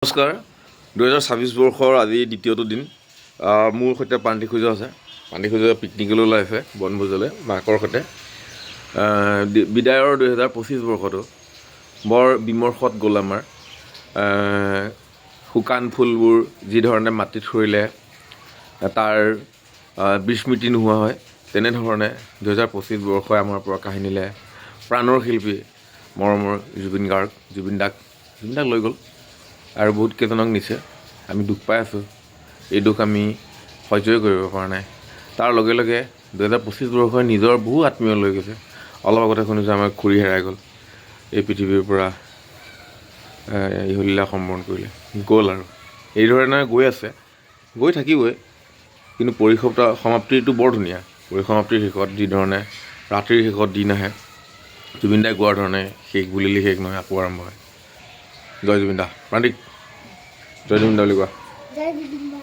নমস্কাৰ 2026 বৰ্ষৰ আজি দ্বিতীয়টো দিন মোৰ সৈতে প্ৰান্তিক খুজা আছে প্ৰান্তিক খুজা পিকনিকলৈ ওলাই আছে বনভোজলৈ মাকৰ সৈতে বিদায়ৰ 2025 বৰ্ষটো বৰ বিমৰ্ষত গ'ল আমাৰ শুকান ফুলবোৰ যি ধৰণে মাটিত সৰিলে তাৰ বিস্মৃতি নোহোৱা হয় তেনেধৰণে 2025 বৰ্ষই আমাৰ পৰা কাহিনীলে প্ৰাণৰ শিল্পী মৰমৰ জুবিন দাক লৈ গ'ল আৰু বহুত কেইজনক নিছে আমি দুখ পাই আছোঁ এই দুখ আমি সহ্যই কৰিব পৰা নাই তাৰ লগে লগে 2025 বৰ্ষই নিজৰ বহু আত্মীয় লৈ গৈছে অলপ আগতে শুনিছোঁ আমাৰ খুৰী হেৰাই গ'ল এই পৃথিৱীৰ পৰা ইহলীলা সম্বৰণ কৰিলে গ'ল আৰু এই ধৰণে গৈ আছে গৈ থাকিবই কিন্তু সমাপ্তিটো বৰ ধুনীয়া পৰিসমাপ্তিৰ শেষত যি ধৰণে ৰাতিৰ শেষত দিন আহে জুবিন দাই কোৱাৰ ধৰণে শেষ বুলিলে শেষ নহয় আকৌ আৰম্ভ হয় জয় জুবিন দা প্ৰান্তিক জয় জুবিন দা বুলি কোৱা জয় জুবিন দা